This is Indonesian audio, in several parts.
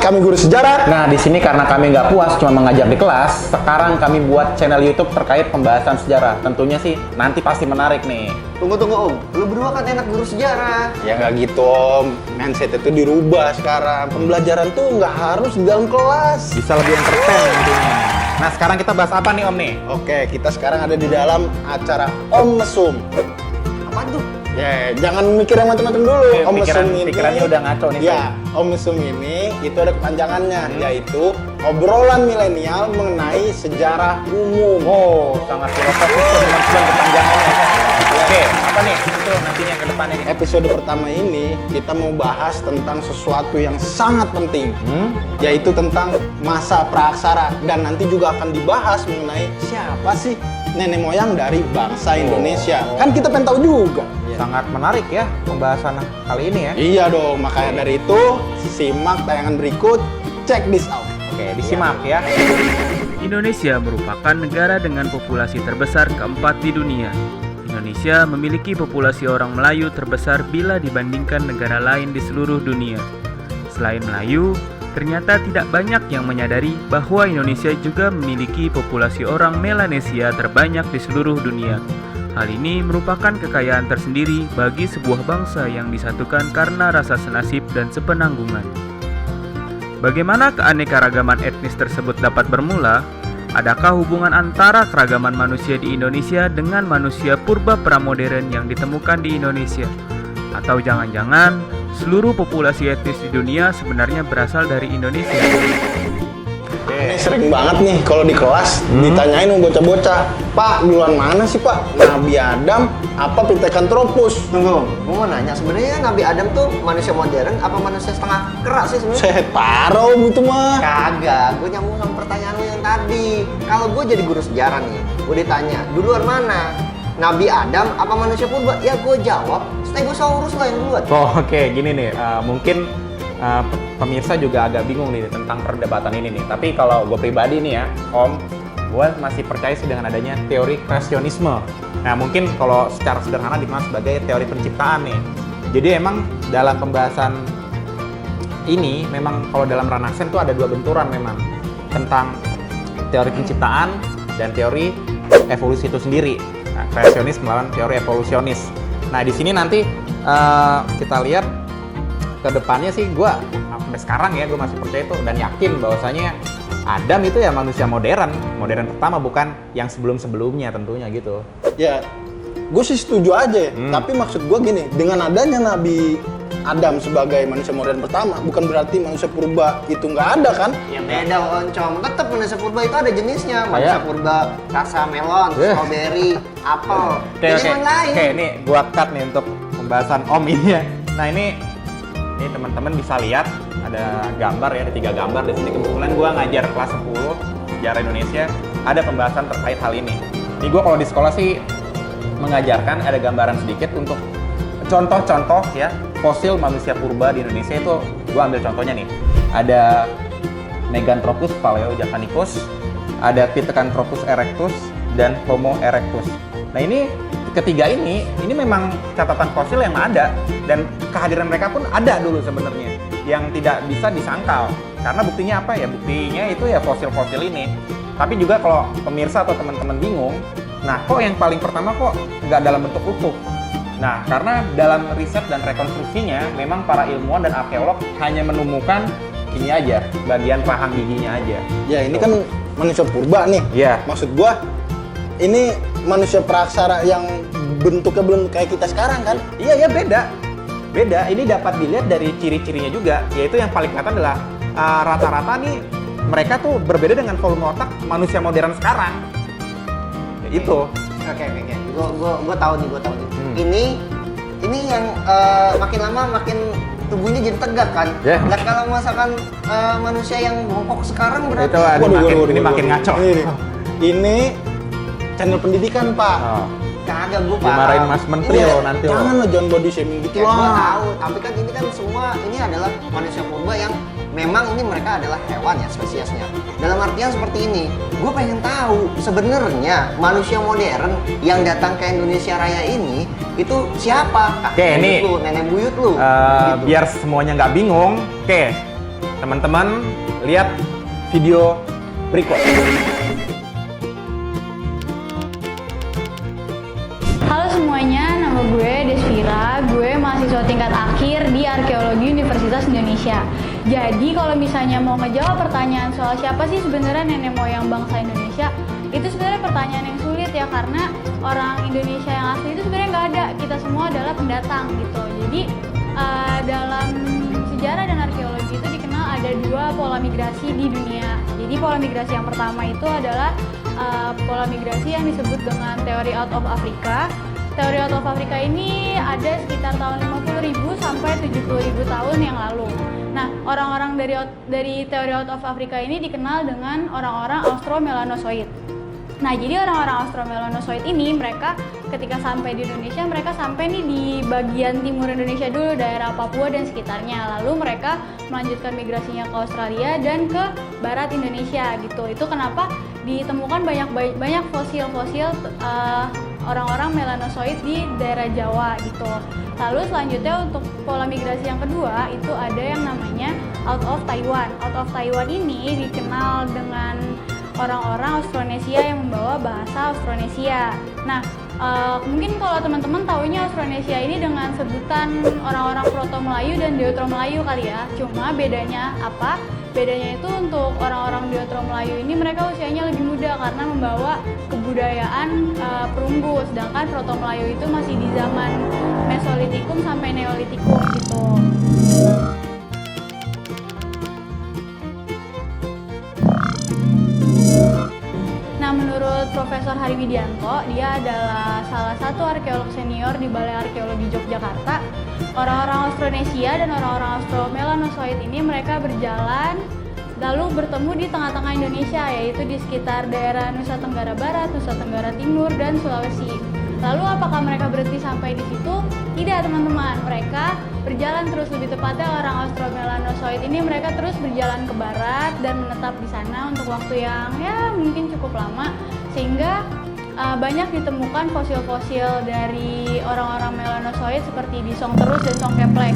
kami guru sejarah. Nah, di sini karena kami nggak puas cuma mengajar di kelas, sekarang kami buat channel YouTube terkait pembahasan sejarah. Tentunya sih nanti pasti menarik nih. Tunggu Om, lu berdua kan enak guru sejarah. Ya nggak gitu Om, mindset itu dirubah sekarang. Pembelajaran tuh nggak harus di dalam kelas. Bisa lebih entertain tentunya. Nah, sekarang kita bahas apa nih Om nih? Oke, kita sekarang ada di dalam acara Om Mesum. Apaan tuh? Ya, jangan mikir yang macam-macam dulu. Om Mesum ini, pikirannya udah ngaco nih. Ya, Om Mesum ini itu ada kepanjangannya, yaitu obrolan milenial mengenai sejarah umum. Oh, sangat filosofis teman-teman kepanjangannya. Oke, apa nih itu nantinya ke depannya nih? Episode pertama ini kita mau bahas tentang sesuatu yang sangat penting, yaitu tentang masa praaksara, dan nanti juga akan dibahas mengenai siapa sih nenek moyang dari bangsa Indonesia. Kan kita pengen tahu juga. Sangat menarik ya pembahasan kali ini ya. Iya dong, makanya dari itu simak tayangan berikut. Check this out. Oke, disimak ya. Indonesia merupakan negara dengan populasi terbesar keempat di dunia. Indonesia memiliki populasi orang Melayu terbesar bila dibandingkan negara lain di seluruh dunia. Selain Melayu, ternyata tidak banyak yang menyadari bahwa Indonesia juga memiliki populasi orang Melanesia terbanyak di seluruh dunia. Hal ini merupakan kekayaan tersendiri bagi sebuah bangsa yang disatukan karena rasa senasib dan sepenanggungan. Bagaimana keanekaragaman etnis tersebut dapat bermula? Adakah hubungan antara keragaman manusia di Indonesia dengan manusia purba pramodern yang ditemukan di Indonesia? Atau jangan-jangan seluruh populasi etnis di dunia sebenarnya berasal dari Indonesia? Ini sering banget nih kalau di kelas ditanyain sama bocah-bocah, Pak, duluan mana sih Pak? Nabi Adam apa Pithecanthropus? Tunggu, gue mau nanya, sebenarnya Nabi Adam tuh manusia modern apa manusia setengah keras sih sebenarnya? Saya parah gitu mah. Kagak, gue nyambung sama pertanyaan lu yang tadi. Kalau gue jadi guru sejarah nih, gue ditanya, duluan mana? Nabi Adam apa manusia purba? Ya gue jawab, Stegosaurus lah yang duluan. Oh, oke, gini nih, mungkin pemirsa juga agak bingung nih tentang perdebatan ini nih. Tapi kalau gue pribadi nih ya, Om, gue masih percaya sih dengan adanya teori kreasionisme. Nah, mungkin kalau secara sederhana dikenal sebagai teori penciptaan nih. Jadi emang dalam pembahasan ini, memang kalau dalam ranah sains itu ada dua benturan memang tentang teori penciptaan dan teori evolusi itu sendiri. Nah, kreasionis melawan teori evolusionis. Nah, di sini nanti kita lihat ke depannya sih, gue sampai sekarang ya gue masih percaya itu dan yakin bahwasanya Adam itu ya manusia modern pertama, bukan yang sebelumnya tentunya gitu. Ya, gue sih setuju aja ya. Tapi maksud gue gini, dengan adanya Nabi Adam sebagai manusia modern pertama, bukan berarti manusia purba itu nggak ada kan? Ya beda Oncom, tetap manusia purba itu ada jenisnya. Manusia purba rasa melon, strawberry, apel. Oke, ini gue cut nih untuk pembahasan Om ini ya. Nah, ini teman-teman bisa lihat ada gambar ya, ada 3 gambar di sini. Kebetulan gue ngajar kelas 10 sejarah Indonesia, ada pembahasan terkait hal ini. Ini gue kalau di sekolah sih mengajarkan ada gambaran sedikit untuk contoh-contoh ya fosil manusia purba di Indonesia. Itu gue ambil contohnya nih. Ada Meganthropus paleojavanicus, ada Pithecanthropus erectus, dan Homo erectus. Nah, ini ketiga ini memang catatan fosil yang ada, dan kehadiran mereka pun ada dulu sebenarnya yang tidak bisa disangkal. Karena buktinya apa ya? Buktinya itu ya fosil-fosil ini. Tapi juga kalau pemirsa atau teman-teman bingung, nah kok yang paling pertama kok nggak dalam bentuk utuh? Nah, karena dalam riset dan rekonstruksinya memang para ilmuwan dan arkeolog hanya menemukan ini aja, bagian rahang giginya aja. Ya, ini kan manusia purba nih. Iya. Maksud gue, ini manusia praaksara yang bentuknya belum kayak kita sekarang kan? Iya, beda. Ini dapat dilihat dari ciri-cirinya juga, yaitu yang paling kelihatan adalah rata-rata nih mereka tuh berbeda dengan volume otak manusia modern sekarang. Itu. Oke. Gue tahu nih. Ini yang makin lama makin tubuhnya jadi tegak kan? Yeah. Nah, kalau misalkan manusia yang bongkok sekarang berarti Itu makin ngaco. Ini channel pendidikan, Pak. Oh. kagak gue dimarahin Mas Menteri lo nanti lo. Jangan lo, jangan body shaming gitu Ya, gue lah. tahu, tapi kan ini kan semua ini adalah manusia purba yang memang ini mereka adalah hewan ya spesiesnya. Dalam artian seperti ini, gue pengen tahu sebenarnya manusia modern yang datang ke Indonesia Raya ini itu siapa? Oke, ini nenek buyut lu. Biar semuanya nggak bingung. Oke, Teman-teman, lihat video berikut. Halo semuanya, nama gue Desvira, gue mahasiswa tingkat akhir di Arkeologi Universitas Indonesia. Jadi kalau misalnya mau ngejawab pertanyaan soal siapa sih sebenarnya nenek moyang bangsa Indonesia, itu sebenarnya pertanyaan yang sulit ya, karena orang Indonesia yang asli itu sebenarnya nggak ada, kita semua adalah pendatang gitu. Jadi dalam sejarah dan arkeologi itu dikenal ada dua pola migrasi di dunia. Jadi pola migrasi yang pertama itu adalah pola migrasi yang disebut dengan teori out of Africa. Teori out of Africa ini ada sekitar tahun 50.000 sampai 70.000 tahun yang lalu. Nah, orang-orang dari teori out of Africa ini dikenal dengan orang-orang Austro-Melanozoid. Nah, jadi orang-orang Austro-Melanozoid ini mereka ketika sampai di Indonesia, mereka sampai nih di bagian timur Indonesia dulu, daerah Papua dan sekitarnya. Lalu mereka melanjutkan migrasinya ke Australia dan ke barat Indonesia gitu. Itu kenapa ditemukan banyak fosil-fosil orang-orang Melanozoid di daerah Jawa gitu. Lalu selanjutnya untuk pola migrasi yang kedua itu ada yang namanya out of Taiwan. Out of Taiwan ini dikenal dengan orang-orang Austronesia yang membawa bahasa Austronesia. Nah, mungkin kalau teman-teman taunya Austronesia ini dengan sebutan orang-orang Proto-Melayu dan Deutero-Melayu kali ya. Cuma bedanya apa? Bedanya itu untuk orang-orang Deutero-Melayu ini mereka usianya lebih muda karena membawa kebudayaan perunggu, sedangkan Proto-Melayu itu masih di zaman Mesolitikum sampai Neolitikum gitu. Nah, menurut Profesor Hari Widianto, dia adalah salah satu arkeolog senior di Balai Arkeologi Yogyakarta. Orang-orang Austronesia dan orang-orang Austro-Melanozoid ini mereka berjalan lalu bertemu di tengah-tengah Indonesia, yaitu di sekitar daerah Nusa Tenggara Barat, Nusa Tenggara Timur, dan Sulawesi. Lalu apakah mereka berhenti sampai di situ? Tidak, teman-teman. Mereka berjalan terus, lebih tepatnya orang Austro-Melanozoid ini mereka terus berjalan ke barat dan menetap di sana untuk waktu yang ya mungkin cukup lama, sehingga banyak ditemukan fosil-fosil dari orang-orang Melanozoid seperti di Songterus dan Songkeplek.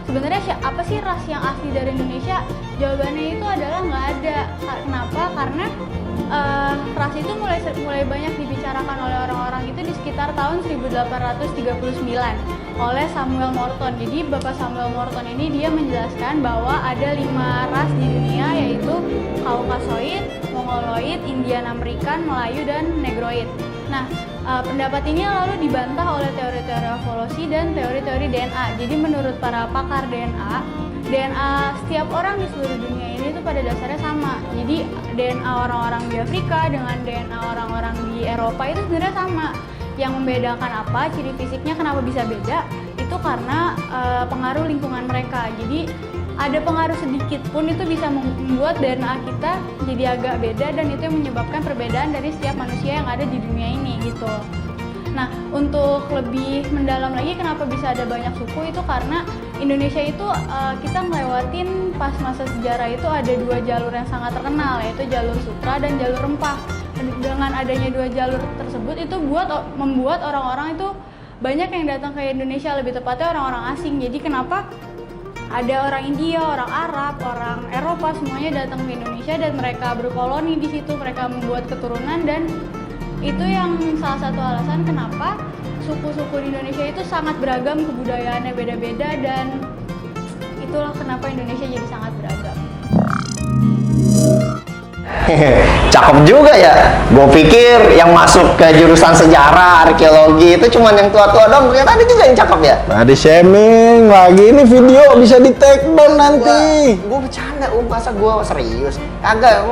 Sebenarnya apa sih ras yang asli dari Indonesia? Jawabannya itu adalah nggak ada. Kenapa? Karena ras itu mulai banyak dibicarakan oleh orang-orang itu di sekitar tahun 1839 oleh Samuel Morton. Jadi Bapak Samuel Morton ini dia menjelaskan bahwa ada 5 ras di dunia, yaitu Kaukasoid, Mongoloid, Indian American, Melayu, dan Negroid. Nah, pendapat ini lalu dibantah oleh teori-teori evolusi dan teori-teori DNA. Jadi menurut para pakar DNA setiap orang di seluruh dunia ini tuh pada dasarnya sama. Jadi DNA orang-orang di Afrika dengan DNA orang-orang di Eropa itu sebenarnya sama. Yang membedakan apa, ciri fisiknya kenapa bisa beda, itu karena pengaruh lingkungan mereka. Jadi ada pengaruh sedikit pun itu bisa membuat DNA kita jadi agak beda, dan itu yang menyebabkan perbedaan dari setiap manusia yang ada di dunia ini gitu. Nah, untuk lebih mendalam lagi kenapa bisa ada banyak suku, itu karena Indonesia itu kita ngelewatin pas masa sejarah itu ada 2 jalur yang sangat terkenal, yaitu jalur Sutra dan jalur Rempah. Dengan adanya 2 jalur tersebut itu membuat orang-orang itu banyak yang datang ke Indonesia, lebih tepatnya orang-orang asing. Jadi kenapa ada orang India, orang Arab, orang Eropa semuanya datang ke Indonesia dan mereka berkoloni di situ, mereka membuat keturunan, dan itu yang salah satu alasan kenapa suku-suku di Indonesia itu sangat beragam, kebudayaannya beda-beda, dan itulah kenapa Indonesia jadi sangat beragam. Cakep juga ya. Gue pikir yang masuk ke jurusan sejarah, arkeologi itu cuma yang tua-tua doang. Ternyata ada juga yang cakep ya. Nah, di shaming lagi ini video bisa di take down nanti. Gue bercanda, masa gue serius? Kagak,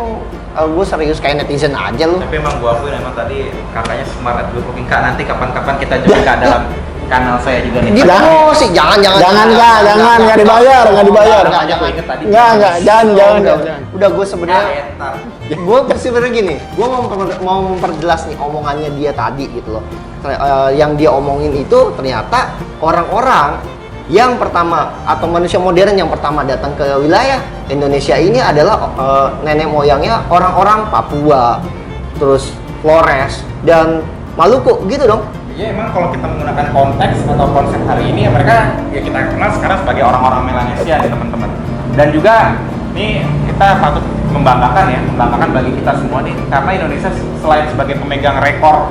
gue serius kayak netizen aja lu. Tapi emang gua akuin emang tadi kakaknya smart at good looking. Kak, nanti kapan-kapan kita juga Kak dalam kanal saya juga nih. Dia promosi, jangan nggak dibayar. Udah gue sebenarnya gue sebenarnya gini, gue mau memperjelas nih omongannya dia tadi gitu loh. Yang dia omongin itu ternyata orang-orang yang pertama atau manusia modern yang pertama datang ke wilayah Indonesia ini adalah nenek moyangnya orang-orang Papua, terus Flores dan Maluku gitu dong. Ya emang kalau kita menggunakan konteks atau konsep hari ini ya mereka ya kita kenal sekarang sebagai orang-orang Melanesia nih teman-teman. Dan juga nih kita patut membanggakan bagi kita semua nih karena Indonesia selain sebagai pemegang rekor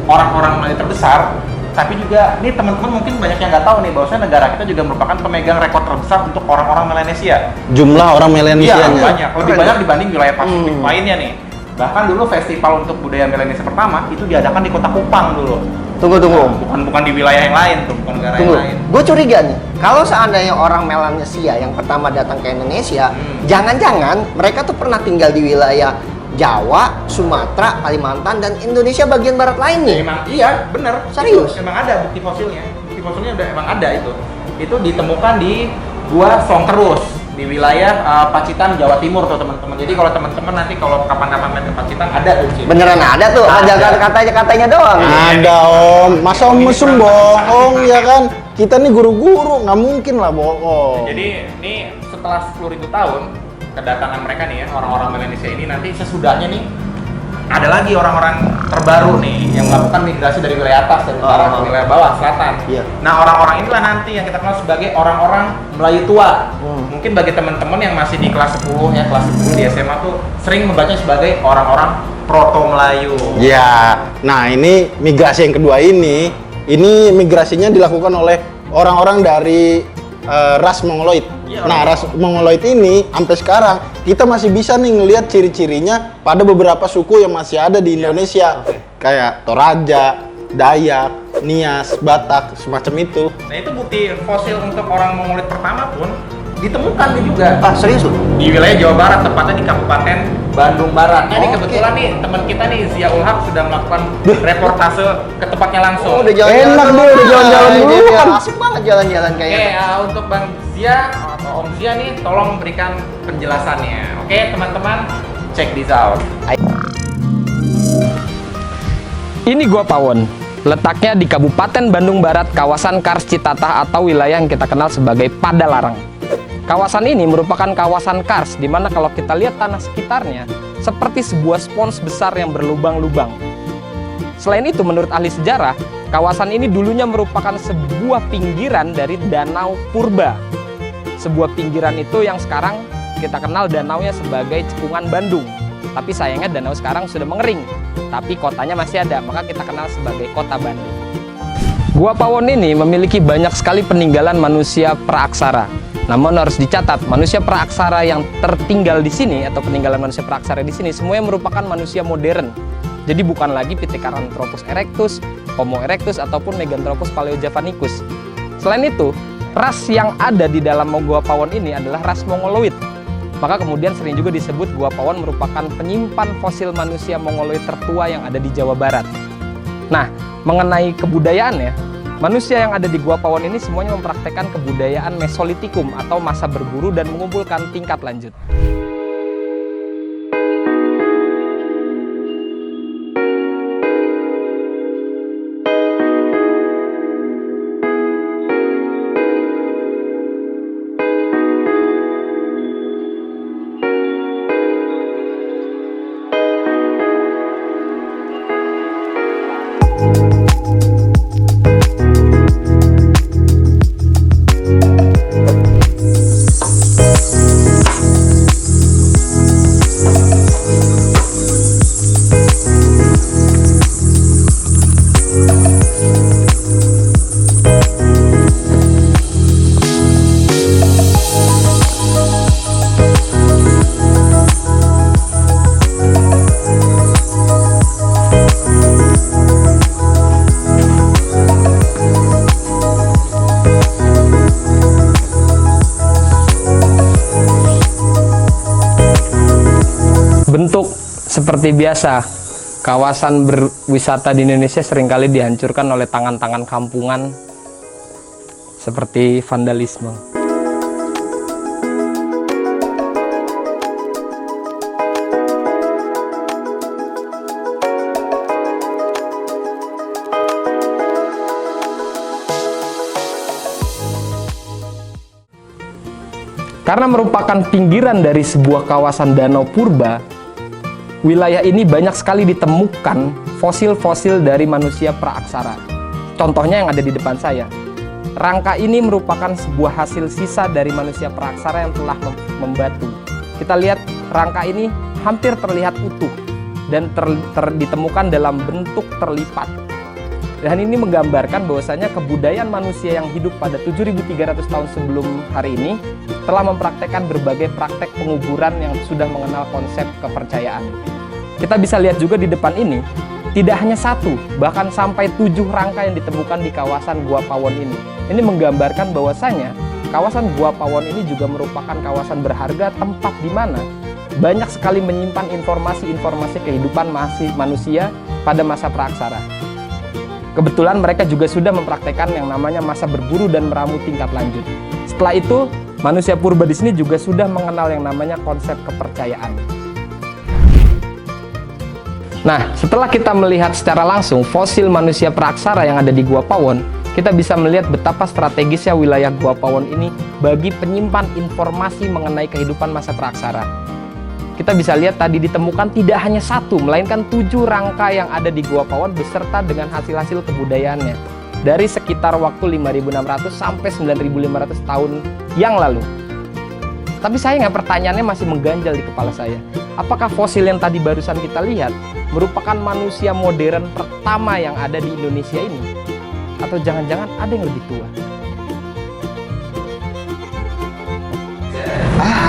orang-orang Melayu terbesar, tapi juga nih teman-teman mungkin banyak yang nggak tahu nih bahwasanya negara kita juga merupakan pemegang rekor terbesar untuk orang-orang Melanesia. Jumlah orang Iya Melanesianya. banyak, lebih banyak dibanding wilayah Pasifik lainnya nih. Bahkan dulu festival untuk budaya Melanesia pertama itu diadakan di kota Kupang dulu. Tunggu. Bukan di wilayah yang lain tuh, bukan negara Tunggu, yang lain. gue curiga nih, kalau seandainya orang Melanesia yang pertama datang ke Indonesia, jangan-jangan mereka tuh pernah tinggal di wilayah Jawa, Sumatera, Kalimantan, dan Indonesia bagian barat lain nih. Emang iya, bener. Serius? Emang ada bukti fosilnya. Bukti fosilnya udah emang ada itu. Itu ditemukan di Gua Songkerus di wilayah Pacitan, Jawa Timur tuh teman-teman. Jadi kalau teman-teman nanti kalau kapan-kapan main ke Pacitan ada tuh di sini. Beneran ada tuh, Ada. katanya doang. Ada om, masa om mesum bohong ya kan? Kita nih guru-guru, nggak mungkin lah bohong. Jadi ini setelah 10.000 tahun kedatangan mereka nih ya, orang-orang Melanesia ini nanti sesudahnya nih ada lagi orang-orang terbaru nih yang melakukan migrasi dari wilayah atas dari utara ke wilayah bawah selatan. Iya. Nah orang-orang inilah nanti yang kita kenal sebagai orang-orang Melayu tua. Mungkin bagi teman-teman yang masih di kelas 10 ya, kelas 10 di SMA tuh sering membacanya sebagai orang-orang Proto Melayu. Ya, nah ini migrasi yang kedua ini migrasinya dilakukan oleh orang-orang dari ras Mongoloid. Iya, Nah, ras Mongoloid ini sampai sekarang kita masih bisa nih ngelihat ciri-cirinya pada beberapa suku yang masih ada di Indonesia, kayak Toraja, Dayak, Nias, Batak, semacam itu. Nah itu bukti fosil untuk orang Mongoloid pertama pun ditemukan nih juga. Ah, serius lu? Di wilayah Jawa Barat, tepatnya di Kabupaten Bandung Barat. Nah, ini Oke. kebetulan nih teman kita nih Zia Ulhaq sudah melakukan reportase ke tempatnya langsung. Oh, udah jalan-jalan. Enak deh, udah jalan-jalan dulu Iya, kan. asik banget jalan-jalan Oke, kayaknya. untuk Bang Zia atau Om Zia nih, tolong berikan penjelasannya. Oke, teman-teman, check this out. Ini Gua Pawon, letaknya di Kabupaten Bandung Barat, kawasan Kars Citatah atau wilayah yang kita kenal sebagai Padalarang. Kawasan ini merupakan kawasan kars, di mana kalau kita lihat tanah sekitarnya seperti sebuah spons besar yang berlubang-lubang. Selain itu, menurut ahli sejarah, kawasan ini dulunya merupakan sebuah pinggiran dari Danau Purba. Sebuah pinggiran itu yang sekarang kita kenal danaunya sebagai Cekungan Bandung. Tapi sayangnya danau sekarang sudah mengering, tapi kotanya masih ada, maka kita kenal sebagai Kota Bandung. Gua Pawon ini memiliki banyak sekali peninggalan manusia praaksara. Namun harus dicatat, manusia praaksara yang tertinggal di sini atau peninggalan manusia praaksara di sini semuanya merupakan manusia modern. Jadi bukan lagi Pithecanthropus erectus, Homo erectus ataupun Meganthropus paleojavanicus. Selain itu, ras yang ada di dalam Gua Pawon ini adalah ras Mongoloid. Maka kemudian sering juga disebut Gua Pawon merupakan penyimpan fosil manusia Mongoloid tertua yang ada di Jawa Barat. Nah, mengenai kebudayaannya, manusia yang ada di Gua Pawon ini semuanya mempraktekkan kebudayaan Mesolitikum atau masa berburu dan mengumpulkan tingkat lanjut. Bentuk seperti biasa, kawasan berwisata di Indonesia seringkali dihancurkan oleh tangan-tangan kampungan seperti vandalisme. Karena merupakan pinggiran dari sebuah kawasan danau purba, wilayah ini banyak sekali ditemukan fosil-fosil dari manusia praaksara. Contohnya yang ada di depan saya. Rangka ini merupakan sebuah hasil sisa dari manusia praaksara yang telah membatu. Kita lihat rangka ini hampir terlihat utuh dan ditemukan dalam bentuk terlipat. Dan ini menggambarkan bahwasanya kebudayaan manusia yang hidup pada 7.300 tahun sebelum hari ini telah mempraktekkan berbagai praktek penguburan yang sudah mengenal konsep kepercayaan. Kita bisa lihat juga di depan ini, tidak hanya 1, bahkan sampai 7 rangka yang ditemukan di kawasan Gua Pawon ini. Ini menggambarkan bahwasanya kawasan Gua Pawon ini juga merupakan kawasan berharga, tempat di mana banyak sekali menyimpan informasi-informasi kehidupan manusia pada masa praaksara. Kebetulan mereka juga sudah mempraktekkan yang namanya masa berburu dan meramu tingkat lanjut. Setelah itu, manusia purba di sini juga sudah mengenal yang namanya konsep kepercayaan. Nah, setelah kita melihat secara langsung fosil manusia praaksara yang ada di Gua Pawon, kita bisa melihat betapa strategisnya wilayah Gua Pawon ini bagi penyimpan informasi mengenai kehidupan masa praaksara. Kita bisa lihat tadi ditemukan tidak hanya 1, melainkan 7 rangka yang ada di Gua Pawon beserta dengan hasil-hasil kebudayaannya dari sekitar waktu 5.600 sampai 9.500 tahun yang lalu. Tapi sayangnya pertanyaannya masih mengganjal di kepala saya. Apakah fosil yang tadi barusan kita lihat merupakan manusia modern pertama yang ada di Indonesia ini? Atau jangan-jangan ada yang lebih tua?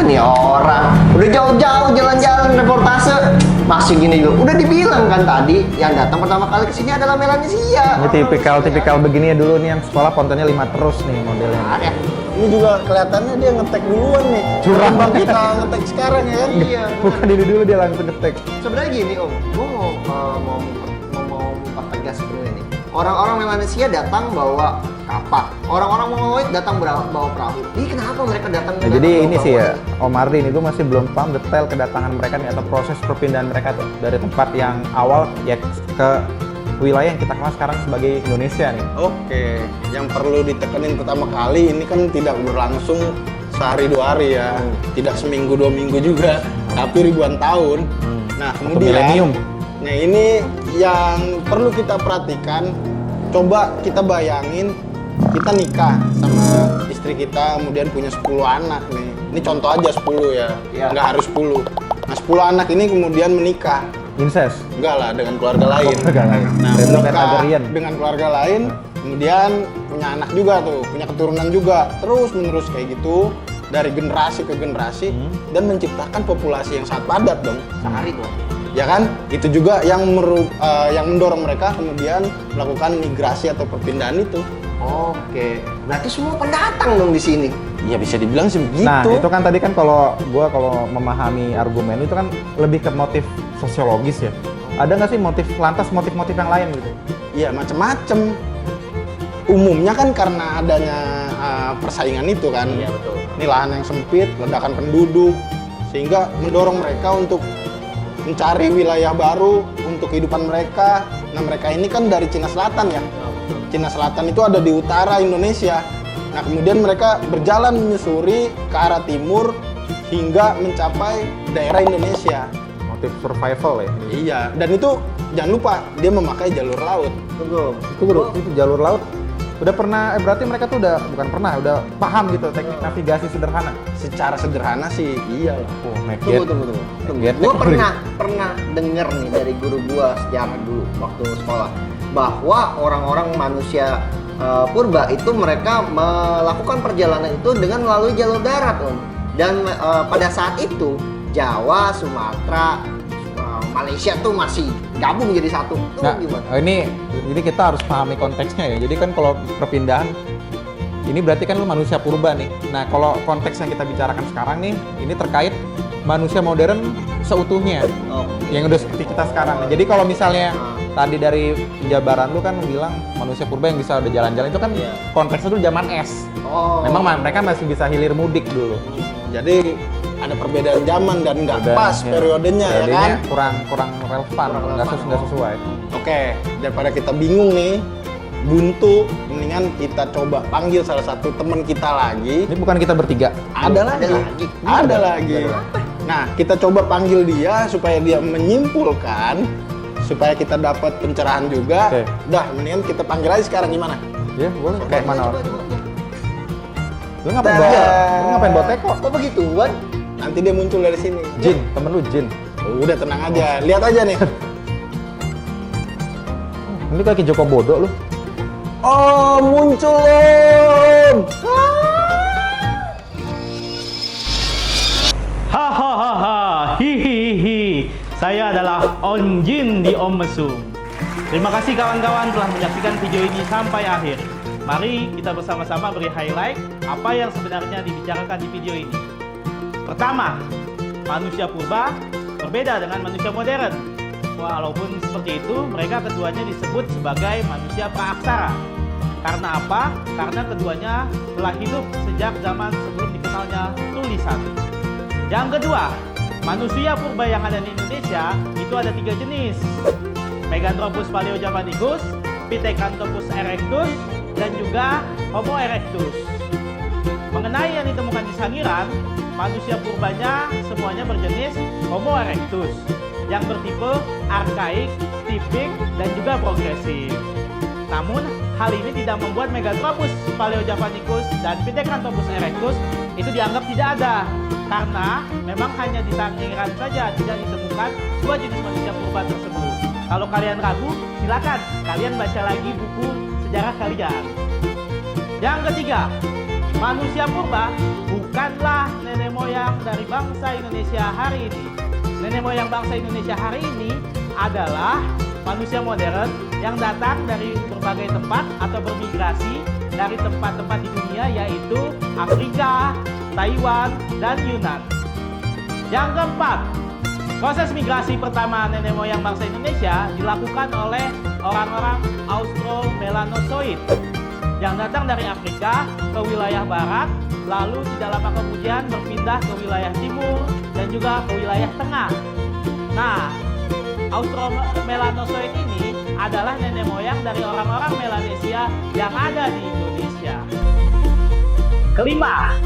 Nih orang udah jauh-jauh jalan-jalan reportase masih gini dulu. Udah dibilang kan tadi yang datang pertama kali ke sini adalah Melanesia. Ini tipikal begini ya dulu nih, yang sekolah pontennya 5 terus nih modelnya. Ada. Ini juga kelihatannya dia ngetek duluan nih. Curang Bang kita ngetek sekarang ya kan? Iya. Bukan ini dulu dia langsung ngetek. Sebenarnya gini Om, gue mau pertegas sebenarnya nih. Orang-orang Melanesia datang bawa kapak, orang-orang Mongoloid datang bawa perahu. Ini kenapa mereka datang? Nah, jadi ini sih ya, Om Ardi ini gue masih belum paham detail kedatangan mereka nih atau proses perpindahan mereka tuh dari tempat yang awal ya ke wilayah yang kita kenal sekarang sebagai Indonesia nih. Oke, yang perlu ditekenin pertama kali ini kan tidak berlangsung sehari 2 hari ya, tidak seminggu 2 minggu juga, tapi ribuan tahun. Nah Satu milenium. nah ini yang perlu kita perhatikan. Coba kita bayangin kita nikah sama istri kita, kemudian punya 10 anak nih. Ini contoh aja 10 ya, nggak harus 10. Nah 10 anak ini kemudian menikah. Incest. Enggak lah, dengan keluarga lain. Keluarga lain. Nah, Random menikah Pythagorean. dengan keluarga lain, kemudian punya anak juga tuh, punya keturunan juga. Terus menerus kayak gitu dari generasi ke generasi dan menciptakan populasi yang sangat padat dong. Sehari dong. Ya kan? Itu juga yang mendorong mereka kemudian melakukan migrasi atau perpindahan itu. Oke, berarti semua pendatang dong di sini. Ya bisa dibilang sih begitu. Nah, itu kan tadi kan kalau memahami argumen itu kan lebih ke motif sosiologis ya. Ada nggak sih motif-motif yang lain gitu? Iya, macam-macam. Umumnya kan karena adanya persaingan itu kan. Iya, betul. Ini lahan yang sempit, ledakan penduduk, sehingga mendorong mereka untuk mencari wilayah baru untuk kehidupan mereka. Nah, mereka ini kan dari Cina Selatan ya. Cina Selatan itu ada di utara Indonesia. Nah, kemudian mereka berjalan menyusuri ke arah timur hingga mencapai daerah Indonesia. Motif survival ya. Iya, dan itu jangan lupa dia memakai jalur laut. Tunggu. Itu jalur laut. Udah pernah, berarti mereka tuh udah udah paham gitu teknik navigasi sederhana. Secara sederhana sih iya lah. Oh, Tunggu. Gue pernah denger nih dari guru gue sejarah dulu waktu sekolah bahwa orang-orang manusia purba itu mereka melakukan perjalanan itu dengan melalui jalur darat Om. Dan pada saat itu Jawa, Sumatera, Malaysia tuh masih gabung jadi satu. Tuh Nah, gimana? ini kita harus pahami konteksnya ya. Jadi kan kalau perpindahan ini berarti kan lu manusia purba nih. Nah, kalau konteks yang kita bicarakan sekarang nih, ini terkait manusia modern seutuhnya. Yang udah seperti kita sekarang. Jadi kalau misalnya tadi dari penjabaran lu kan bilang manusia purba yang bisa udah jalan-jalan itu kan konteksnya tuh zaman es. Memang mereka masih bisa hilir mudik dulu. Jadi ada perbedaan zaman dan nggak pas periodenya ya kan? kurang relevan, nggak sesuai. Oke, daripada kita bingung nih, buntu, mendingan kita coba panggil salah satu teman kita lagi. Ini bukan kita bertiga. Ada lagi. Nah, kita coba panggil dia supaya dia menyimpulkan supaya kita dapat pencerahan juga. Oke. Udah, mendingan kita panggil aja sekarang gimana? Ya, boleh. Kayak mana? Coba. Lu ngapain bawa teko? Kok begituan? Nanti dia muncul dari sini. Jin, temen lu Jin. Udah tenang aja, lihat aja nih. Ini kaki Joko Bodo lu. Oh, muncul Om. Hahaha, hihihi. Saya adalah Om Jin di Om Mesum. Terima kasih kawan-kawan telah menyaksikan video ini sampai akhir. Mari kita bersama-sama beri highlight apa yang sebenarnya dibicarakan di video ini. Pertama, manusia purba berbeda dengan manusia modern. Walaupun seperti itu, mereka keduanya disebut sebagai manusia praaksara. Karena apa? Karena keduanya telah hidup sejak zaman sebelum dikenalnya tulisan. Yang kedua, manusia purba yang ada di Indonesia itu ada 3 jenis. Meganthropus paleojavanicus, Pithecanthropus erectus, dan juga Homo erectus. Mengenai yang ditemukan di Sangiran, manusia purbanya semuanya berjenis Homo erectus yang bertipe arkaik, tipik, dan juga progresif. Namun, hal ini tidak membuat Meganthropus paleojavanicus dan Pithecanthropus erectus itu dianggap tidak ada, karena memang hanya di Sangiran saja tidak ditemukan 2 jenis manusia purba tersebut. Kalau kalian ragu, silakan kalian baca lagi buku sejarah kalian. Yang ketiga, manusia purba bukanlah nenek moyang dari bangsa Indonesia hari ini. Nenek moyang bangsa Indonesia hari ini adalah manusia modern yang datang dari berbagai tempat atau bermigrasi dari tempat-tempat di dunia, yaitu Afrika, Taiwan, dan Yunan. Yang keempat, proses migrasi pertama nenek moyang bangsa Indonesia dilakukan oleh orang-orang Austro-Melanozoid yang datang dari Afrika ke wilayah barat, lalu tidak lama kemudian berpindah ke wilayah timur dan juga ke wilayah tengah. Nah, Austro-Melanozoid ini adalah nenek moyang dari orang-orang Melanesia yang ada di Indonesia. Kelima,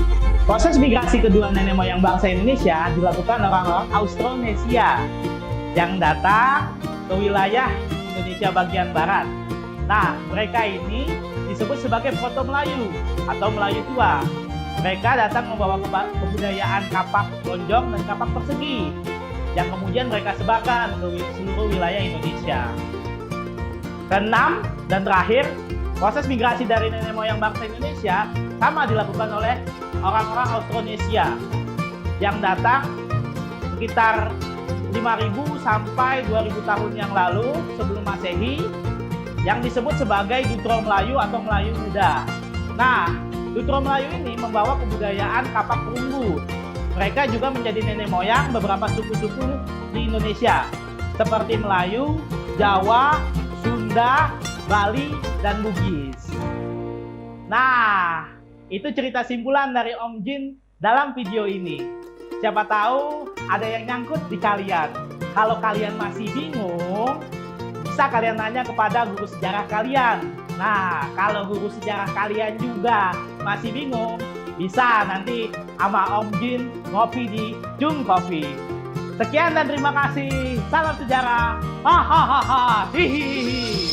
proses migrasi kedua nenek moyang bangsa Indonesia dilakukan orang-orang Austronesia yang datang ke wilayah Indonesia bagian barat. Nah, mereka ini disebut sebagai Proto Melayu atau Melayu tua. Mereka datang membawa kebudayaan kapak lonjong dan kapak persegi yang kemudian mereka sebarkan ke seluruh wilayah Indonesia. Keenam dan terakhir, proses migrasi dari nenek moyang bangsa Indonesia sama dilakukan oleh orang-orang Austronesia yang datang sekitar 5.000 sampai 2.000 tahun yang lalu sebelum Masehi, yang disebut sebagai Dutro Melayu atau Melayu Muda. Nah, Dutro Melayu ini membawa kebudayaan kapak perunggu. Mereka juga menjadi nenek moyang beberapa suku-suku di Indonesia, seperti Melayu, Jawa, Sunda, Bali, dan Bugis. Nah, itu cerita simpulan dari Om Jin dalam video ini. Siapa tahu ada yang nyangkut di kalian. Kalau kalian masih bingung, bisa kalian nanya kepada guru sejarah kalian. Nah, kalau guru sejarah kalian juga masih bingung, bisa nanti sama Om Jin ngopi di Jung Coffee. Sekian dan terima kasih. Salam sejarah. Hahaha. Hihihi.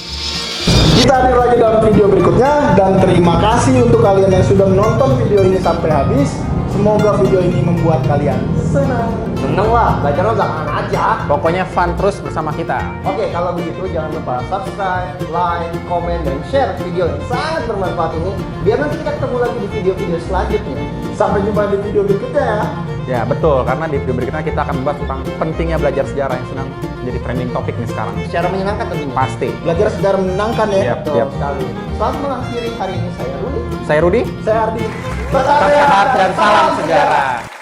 Kita hadir lagi dalam video berikutnya, dan terima kasih untuk kalian yang sudah menonton video ini sampai habis. Semoga video ini membuat kalian senang. Seneng lah, belajarnya belakangan aja. Pokoknya fun terus bersama kita. Oke, kalau begitu jangan lupa subscribe, like, komen, dan share video yang sangat bermanfaat ini, biar nanti kita ketemu lagi di video-video selanjutnya. Sampai jumpa di video berikutnya ya. Ya betul, karena di video berikutnya kita akan membahas tentang pentingnya belajar sejarah yang sedang jadi trending topik nih sekarang. Secara menyenangkan tentunya. Pasti. Belajar sejarah menyenangkan ya. Yap, Betul yap. sekali. Selamat mengakhiri hari ini, saya Rudi. Saya Rudi. Saya Ardi. Tetap sehat dan salam sejarah.